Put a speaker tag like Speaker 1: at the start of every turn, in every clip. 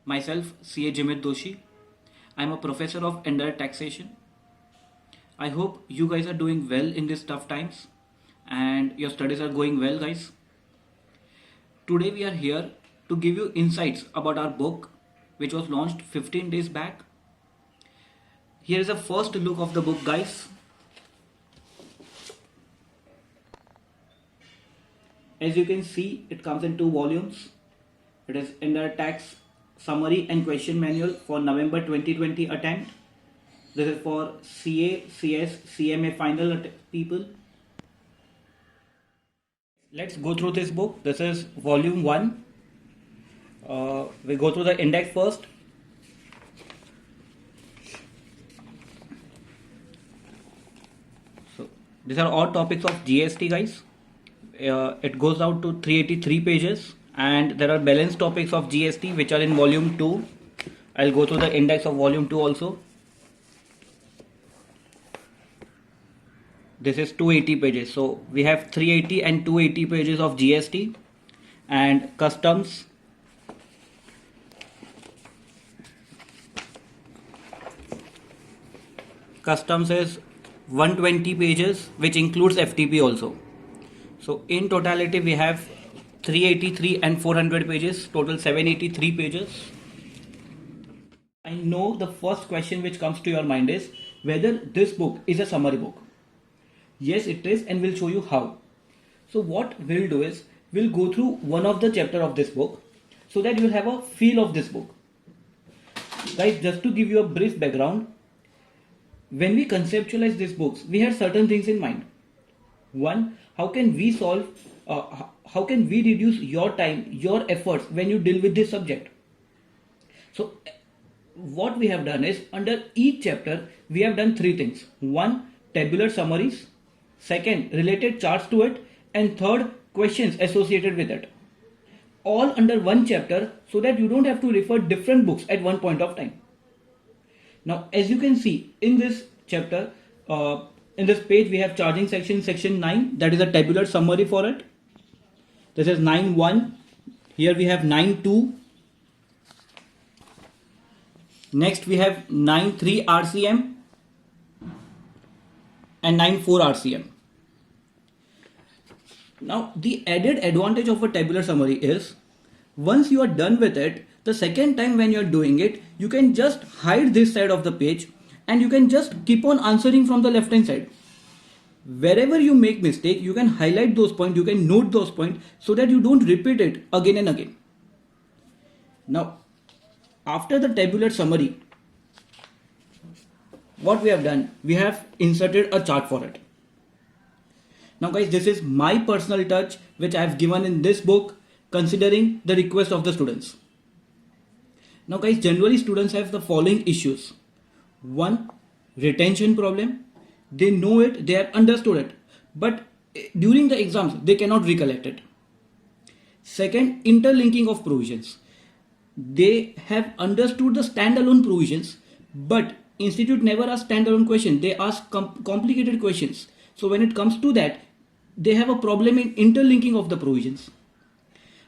Speaker 1: Myself, CA Jimit Doshi. I'm a professor of indirect taxation. I hope you guys are doing well in these tough times and your studies are going well, guys. Today, we are here to give you insights about our book, which was launched 15 days back. Here is a first look of the book, guys. As you can see, it comes in two volumes. It is Indirect Tax Summary and Question Manual for November 2020 attempt. This is for CA, CS, CMA final people. Let's go through this book. This is volume 1. We go through the index first. So these are all topics of GST, guys. It goes out to 383 pages, and there are balance topics of GST which are in volume 2. I'll go through the index of volume 2 also. This is 280 pages, so we have 380 and 280 pages of GST and customs. Customs is 120 pages, which includes FTP also. So in totality we have 383 and 400 pages, total 783 pages. I know the first question which comes to your mind is whether this book is a summary book. Yes, it is, and we'll show you how. So what we'll do is we'll go through one of the chapter of this book so that you'll have a feel of this book. Guys, just to give you a brief background, when we conceptualize these books, we had certain things in mind. One, how can we reduce your time, your efforts when you deal with this subject? So what we have done is under each chapter, we have done three things. One, tabular summaries. Second, related charts to it. And third, questions associated with it. All under one chapter so that you don't have to refer different books at one point of time. Now, as you can see in this chapter, in this page, we have charging section 9. That is a tabular summary for it. This is 9.1. Here we have 9.2. Next we have 9.3 RCM and 9.4 RCM. Now, the added advantage of a tabular summary is once you are done with it, the second time when you are doing it, you can just hide this side of the page and you can just keep on answering from the left hand side. Wherever you make mistake, you can highlight those points, you can note those points so that you don't repeat it again and again. Now, after the tabular summary, what we have done, we have inserted a chart for it. Now guys, this is my personal touch which I have given in this book considering the request of the students. Now guys, generally students have the following issues. One, retention problem. They know it, they have understood it, but during the exams they cannot recollect it. Second, interlinking of provisions. They have understood the standalone provisions, but institute never asks standalone question. They ask complicated questions. So when it comes to that, they have a problem in interlinking of the provisions.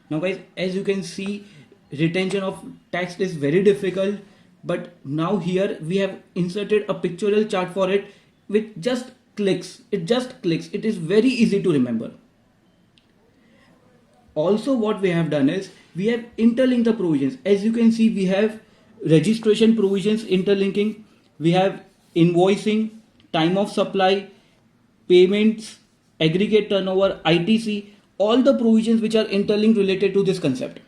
Speaker 1: Now guys, as you can see, retention of tax is very difficult, but now here we have inserted a pictorial chart for it which just clicks. It just clicks. It is very easy to remember. Also what we have done is we have interlinked the provisions. As you can see, we have registration provisions interlinking. We have invoicing, time of supply, payments, aggregate turnover, ITC, all the provisions which are interlinked related to this concept.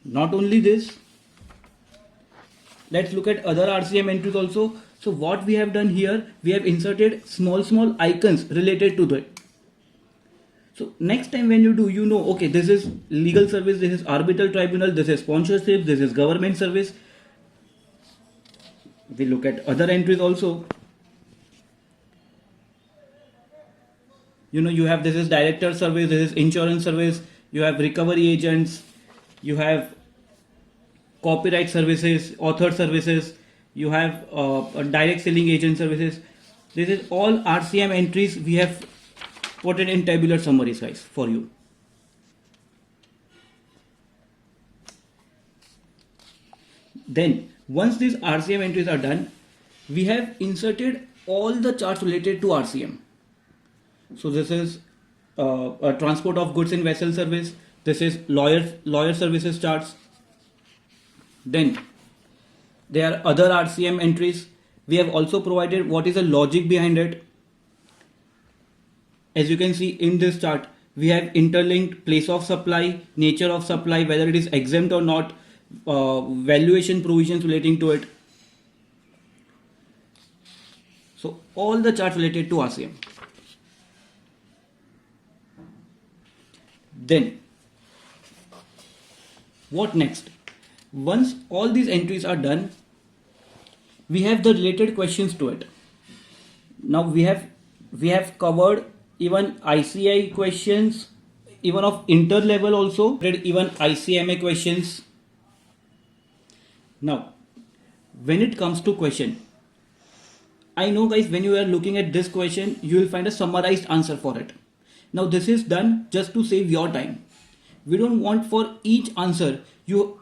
Speaker 1: Not only this, let's look at other RCM entries also. So what we have done here, we have inserted small icons related to that. So next time when you do, you know, okay, this is legal service, this is arbitral tribunal, this is sponsorship, this is government service. We look at other entries also. You know, you have this is director service, this is insurance service, you have recovery agents, you have copyright services, author services, you have direct selling agent services. This is all RCM entries we have put it in tabular summaries, guys, for you. Then once these RCM entries are done, we have inserted all the charts related to RCM. So this is a transport of goods in vessel service. This is lawyer services charts. Then there are other RCM entries. We have also provided what is the logic behind it. As you can see in this chart, we have interlinked place of supply, nature of supply, whether it is exempt or not, valuation provisions relating to it. So all the charts related to RCM. Then what next? Once all these entries are done, we have the related questions to it. Now we have covered even ICI questions, even of inter level also, even ICMA questions. Now when it comes to question, I know guys, when you are looking at this question, you will find a summarized answer for it. Now this is done just to save your time. We don't want for each answer you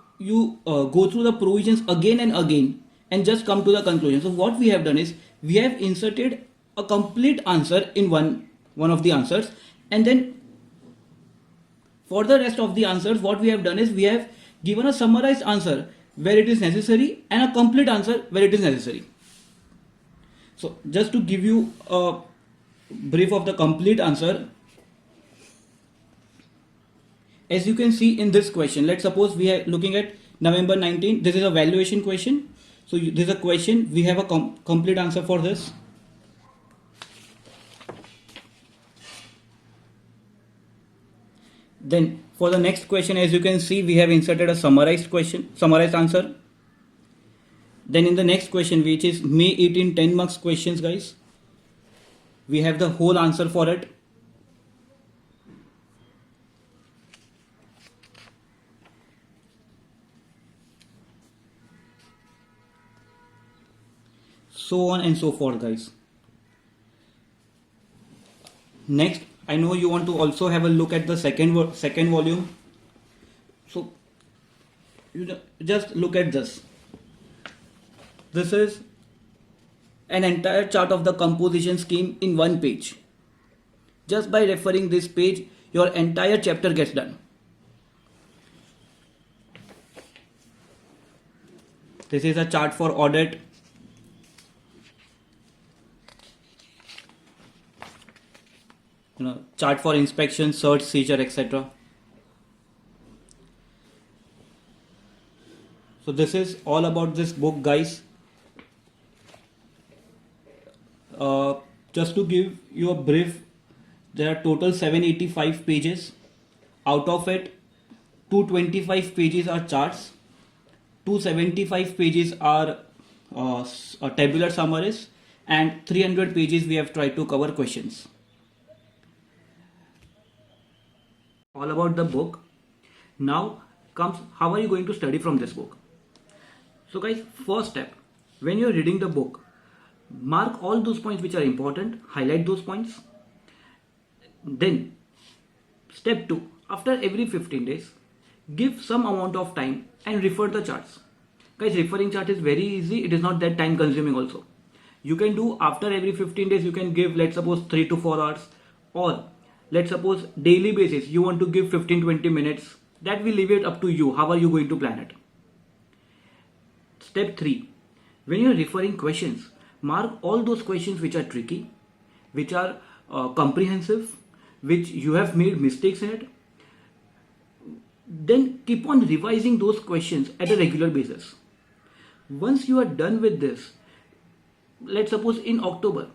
Speaker 1: go through the provisions again and again and just come to the conclusion. So what we have done is we have inserted a complete answer in one of the answers, and then for the rest of the answers what we have done is we have given a summarized answer where it is necessary and a complete answer where it is necessary. So just to give you a brief of the complete answer, as you can see in this question, let's suppose we are looking at November 19. This is a valuation question. So this is a question. We have a complete answer for this. Then for the next question, as you can see, we have inserted a summarized answer. Then in the next question, which is May 18 10 marks questions, guys, we have the whole answer for it. So on and so forth, guys. Next, I know you want to also have a look at the second volume. So you just look at this. This is an entire chart of the composition scheme in one page. Just by referring this page, your entire chapter gets done. This is a chart for audit. Chart for inspection, search, seizure, etc. So this is all about this book, guys. Just to give you a brief, there are total 785 pages. Out of it, 225 pages are charts, 275 pages are tabular summaries, and 300 pages we have tried to cover questions. All about the book. Now comes how are you going to study from this book. So guys, first step, when you're reading the book, mark all those points which are important, highlight those points. Then step 2, after every 15 days, give some amount of time and refer the charts. Guys, referring chart is very easy. It is not that time consuming also. You can do after every 15 days, you can give, let's suppose 3 to 4 hours, or let's suppose daily basis you want to give 15-20 minutes. That will leave it up to you. How are you going to plan it? Step 3, when you're referring questions, mark all those questions which are tricky, which are comprehensive, which you have made mistakes in it. Then keep on revising those questions at a regular basis. Once you are done with this, let's suppose in October,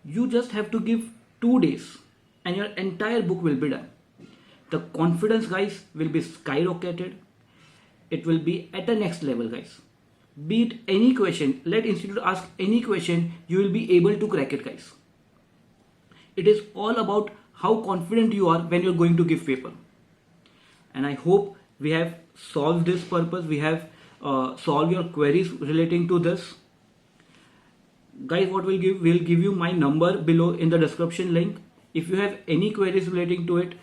Speaker 1: you just have to give 2 days and your entire book will be done. The confidence, guys, will be skyrocketed. It will be at the next level, guys. Be it any question, let institute ask any question, you will be able to crack it, guys. It is all about how confident you are when you're going to give paper. And I hope we have solved this purpose. We have solved your queries relating to this. Guys, what we'll give you my number below in the description link. If you have any queries relating to it,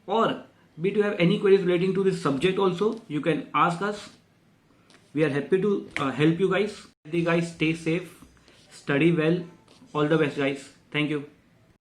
Speaker 1: or be to have any queries relating to this subject also, you can ask us. We are happy to help you guys. You guys stay safe, study well. All the best, guys. Thank you.